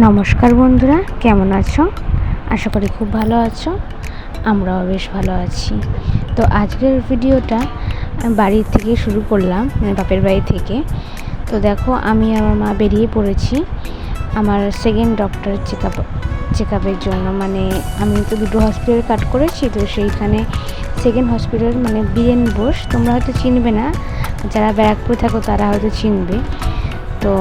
নমস্কার বন্ধুরা, কেমন আছো? আশা করি খুব ভালো আছো। আমরাও বেশ ভালো আছি। তো আজকের ভিডিওটা বাড়ি থেকে শুরু করলাম, মানে বাপের বাড়ি থেকে। তো দেখো, আমি আর আমার মা বেরিয়ে পড়েছি আমার সেকেন্ড ডক্টর চেকআপের জন্য। মানে আমি তো দুটো হসপিটাল কাট করেছি, তো সেইখানে সেকেন্ড হসপিটাল মানে বীরেন বোস, তোমরা হয়তো চিনবে না, যারা ব্যারাকপুরে থাকো তারা হয়তো চিনবে। তো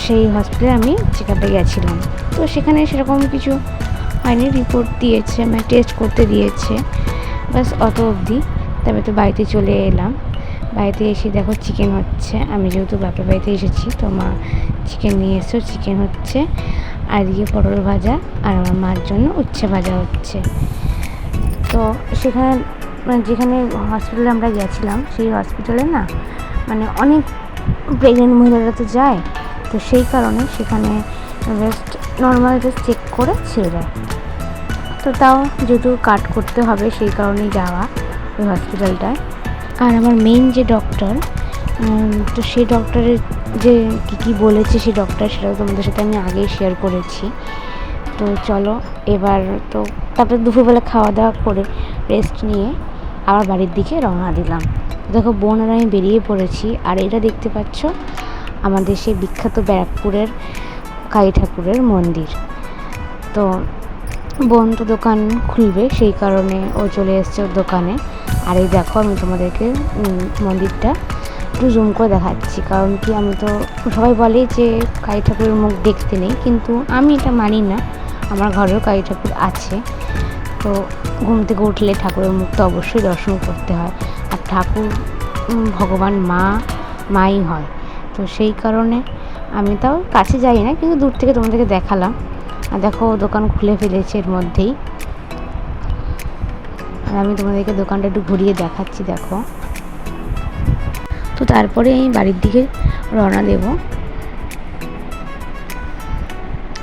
সেই হসপিটালে আমি চেকআপে গেছিলাম। তো সেখানে সেরকম কিছু হয়নি, রিপোর্ট দিয়েছে, মানে টেস্ট করতে দিয়েছে, বাস অত অবধি। তবে তো বাড়িতে চলে এলাম। বাড়িতে এসে দেখো চিকেন হচ্ছে। আমি যেহেতু বাপের বাড়িতে এসেছি, তো মা চিকেন নিয়ে এসেছো, চিকেন হচ্ছে, আর এদিকে পটল ভাজা, আর আমার মার জন্য উচ্ছে ভাজা হচ্ছে। তো সেখানে মানে যেখানে হসপিটালে আমরা গেছিলাম, সেই হসপিটালে না মানে অনেক প্রেগনেন্ট মহিলারা তো যায়, তো সেই কারণে সেখানে জাস্ট নর্মাল জাস্ট চেক করে ছেড়ে দেয়। তো তাও যেহেতু কাট করতে হবে, সেই কারণেই যাওয়া ওই হসপিটালটায়। আর আমার মেইন যে ডক্টর, তো সেই ডক্টরের যে কী বলেছে সেই ডক্টর, সেটাও তোমাদের সাথে আমি আগেই শেয়ার করেছি। তো চলো এবার, তো তারপরে দুপুরবেলা খাওয়া দাওয়া করে রেস্ট নিয়ে আবার বাড়ির দিকে রওনা দিলাম। দেখো বোন আর আমি বেরিয়ে পড়েছি। আর এটা দেখতে পাচ্ছ আমাদের সেই বিখ্যাত ব্যারাকপুরের কালী ঠাকুরের মন্দির। তো বোন তো দোকান খুলবে, সেই কারণে ও চলে এসছে ওর দোকানে। আর এই দেখো, আমি তোমাদেরকে মন্দিরটা একটু জুম করে দেখাচ্ছি। কারণ কি, আমি তো সবাই বলে যে কালী ঠাকুরের মুখ দেখতে নেই, কিন্তু আমি এটা মানি না। আমার ঘরেও কালী ঠাকুর আছে। তো ঘুম থেকে উঠলে ঠাকুরের মুখ তো অবশ্যই দর্শন করতে হয়। আর ঠাকুর ভগবান মাই হয়। তো সেই কারণে আমি তাও কাছে যাই না, কিন্তু দূর থেকে তোমাদেরকে দেখালাম। আর দেখো দোকান খুলে ফেলেছে এর মধ্যেই। আর আমি তোমাদেরকে দোকানটা একটু ঘুরিয়ে দেখাচ্ছি, দেখো। তো তারপরে আমি বাড়ির দিকে রওনা দেব।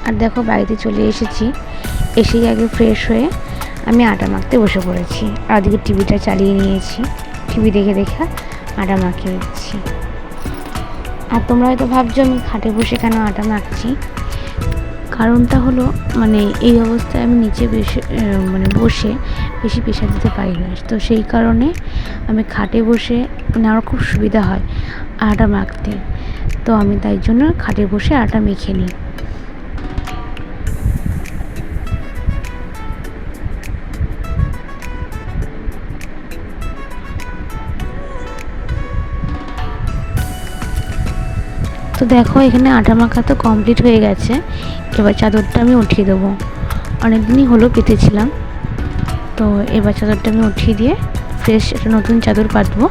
আর দেখো বাড়িতে চলে এসেছি। এসেই আগে ফ্রেশ হয়ে আমি আটা মাখতে বসে পড়েছি। আর ওদিকে টিভিটা চালিয়ে নিয়েছি, টিভি দেখে দেখে আটা মাখিয়ে দিচ্ছি। আর তোমরা হয়তো ভাবছো আমি খাটে বসে কেন আটা মাখছি। কারণটা হলো, মানে এই অবস্থায় আমি নিচে বসে বেশি প্রেশার দিতে পারি না। তো সেই কারণে আমি খাটে বসে, মানে আমার খুব সুবিধা হয় আটা মাখতে। তো আমি তাই জন্য খাটে বসে আটা মেখে নিই। তো দেখো এখানে আটা মাখা তো কমপ্লিট হয়ে গেছে। এবার চাদরটা আমি উঠিয়ে দেবো। অনেক দিনই হলো পেতেছিলাম, তো এবার চাদরটা আমি উঠিয়ে দিয়ে ফ্রেশ একটা নতুন চাদর পাতবো।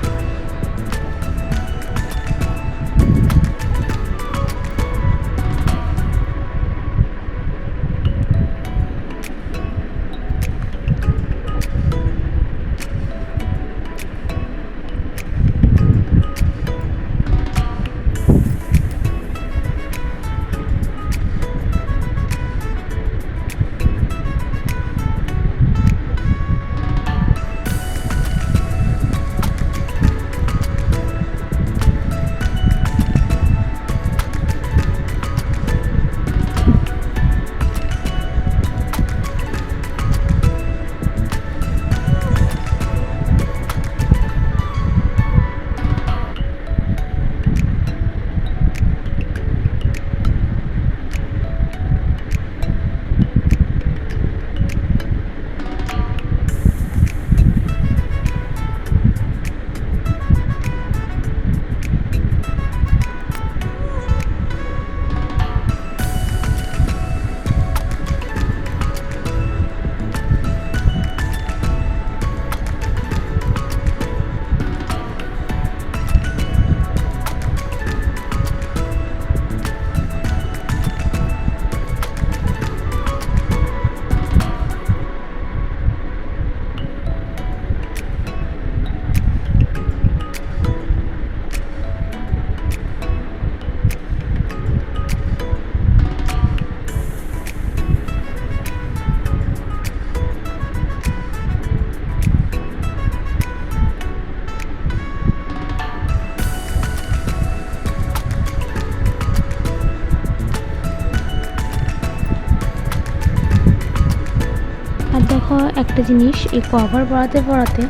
দেখো একটা জিনিস, এই কভার পরাতে পরাতে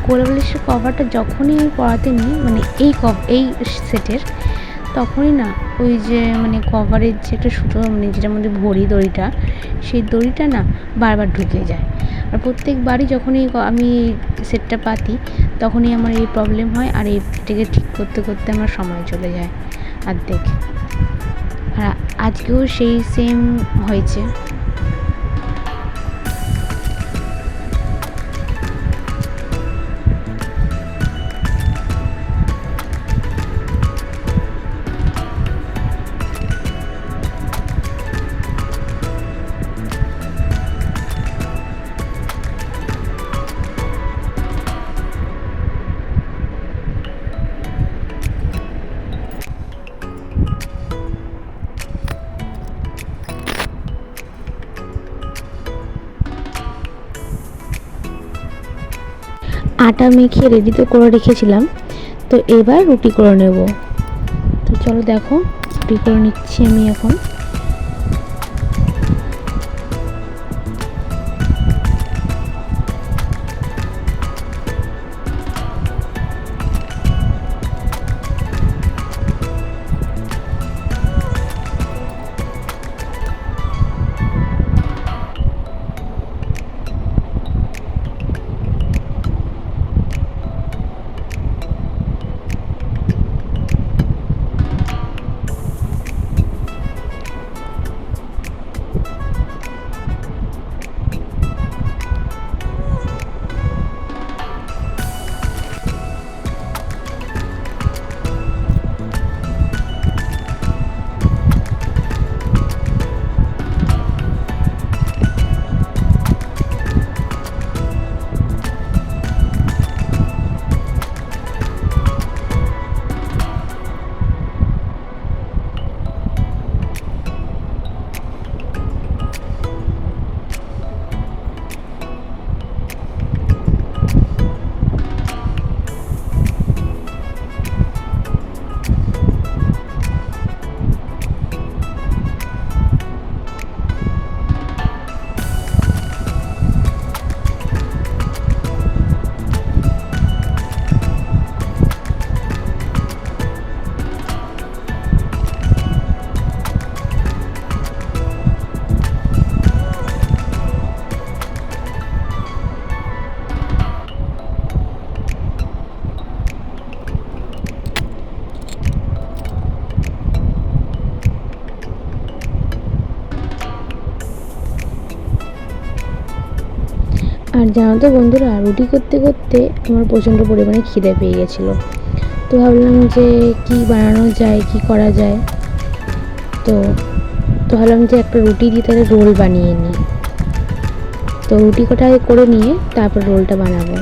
কোল বালিশের কভারটা যখনই আমি পরাতে নিই, মানে এই সেটের, তখনই না ওই যে মানে কভারের যে একটা সুতো, মানে যেটার মধ্যে ভরি দড়িটা, সেই দড়িটা না বারবার ঢুকে যায়। আর প্রত্যেকবারই যখনই আমি সেটটা পাতি তখনই আমার এই প্রবলেম হয়, আর এটাকে ঠিক করতে করতে আমার সময় চলে যায় অর্ধেক। আর আজকেও সেই সেম হয়েছে। আটা মেখে রেডি তো করে রেখেছিলাম, তো এবার রুটি করে নেব। তো চলো দেখো রুটি করে নিচ্ছি আমি এখন। আর জানো তো বন্ধুরা, রুটি করতে করতে আমার প্রচণ্ড পরিমাণে খিদে পেয়ে গেছিলো। তো ভাবলাম যে কি বানানো যায়, কি করা যায়। তো তো ভাবলাম যে একটা রুটি দিয়ে তাহলে রোল বানিয়ে নিই। তো রুটি কটা করে নিয়ে তারপর রোলটা বানাবো।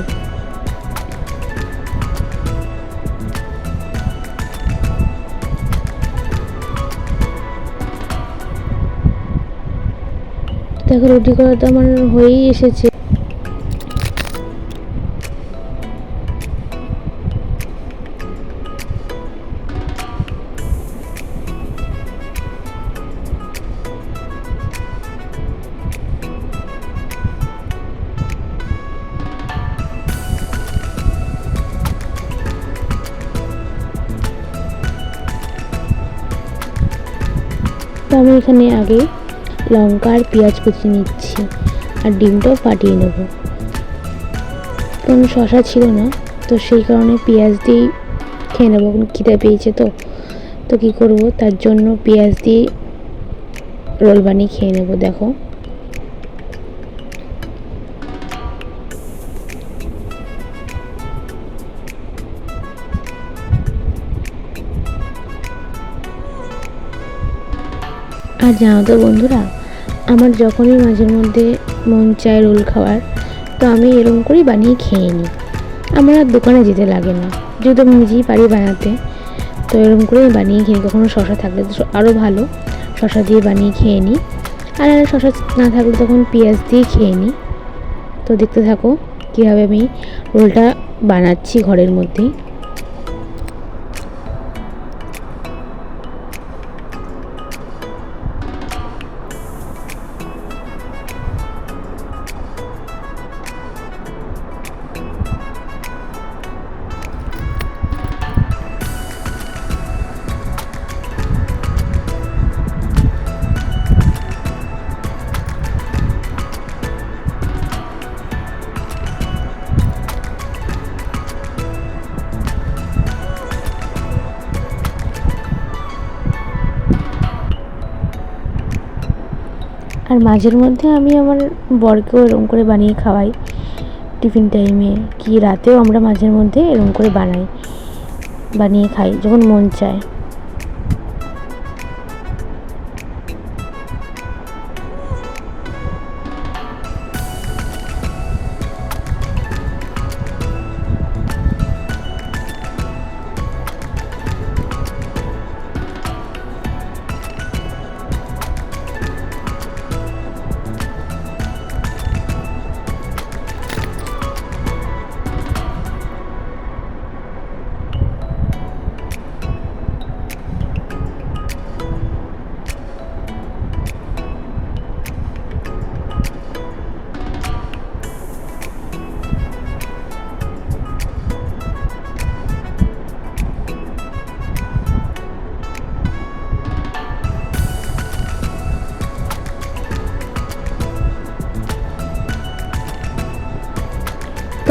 দেখো রুটি করা তো আমার হয়েই এসেছে। তো আমি এখানে আগে লঙ্কা আর পেঁয়াজ কুচি নিচ্ছি, আর ডিমটাও ফাটিয়ে নেব। কোনো শশা ছিল না, তো সেই কারণে পেঁয়াজ দিয়েই খেয়ে নেবো। খিদে পেয়েছে তো তো কী করবো, তার জন্য পেঁয়াজ দিয়ে রোল বানিয়ে খেয়ে নেবো। দেখো আর জানো তো বন্ধুরা, আমার যখনই মাঝের মধ্যে মন চায় রোল খাওয়ার, তো আমি এরকম করেই বানিয়ে খেয়ে নিই। আমার আর দোকানে যেতে লাগে না, যেহেতু আমি নিজেই পারি বানাতে। তো এরকম করেই বানিয়ে খেয়ে নিই। কখনো শশা থাকলে তো আরও ভালো, শশা দিয়ে বানিয়ে খেয়ে নিই। আর শশা না থাকলে তখন পেঁয়াজ দিয়ে খেয়ে নিই। তো দেখতে থাকো কীভাবে আমি রোলটা বানাচ্ছি ঘরের মধ্যেই। আর মাঝের মধ্যে আমি আমার বরকেও এরকম করে বানিয়ে খাওয়াই টিফিন টাইমে, কি রাতেও আমরা মাঝের মধ্যে এরকম করে বানিয়ে খাই যখন মন চায়।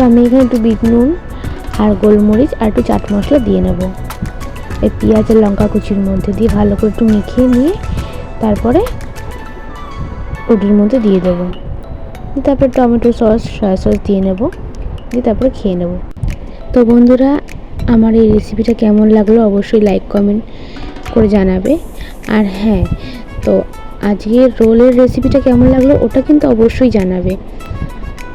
তো আমি এখানে একটু বিট নুন আর গোলমরিচ আর একটু চাট মশলা দিয়ে নেব এই পেঁয়াজ আর লঙ্কা কুচির মধ্যে দিয়ে ভালো করে একটু মিশিয়ে নিয়ে তারপরে রুটির মধ্যে দিয়ে দেবো। তারপরে টমেটো সস সয়া সস দিয়ে নেব, দিয়ে তারপরে খেয়ে নেব। তো বন্ধুরা, আমার এই রেসিপিটা কেমন লাগলো অবশ্যই লাইক কমেন্ট করে জানাবে। আর হ্যাঁ, তো আজকের রোলের রেসিপিটা কেমন লাগলো ওটা কিন্তু অবশ্যই জানাবে।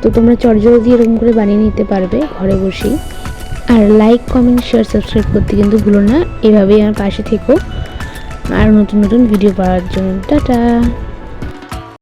তো তোমরা চটজলদি এরকম করে বানিয়ে নিতে পারবে ঘরে বসেই। আর লাইক কমেন্ট শেয়ার সাবস্ক্রাইব করতে কিন্তু ভুলো না। এভাবেই আমার পাশে থেকো আর নতুন নতুন ভিডিও পাওয়ার জন্য। টাটা।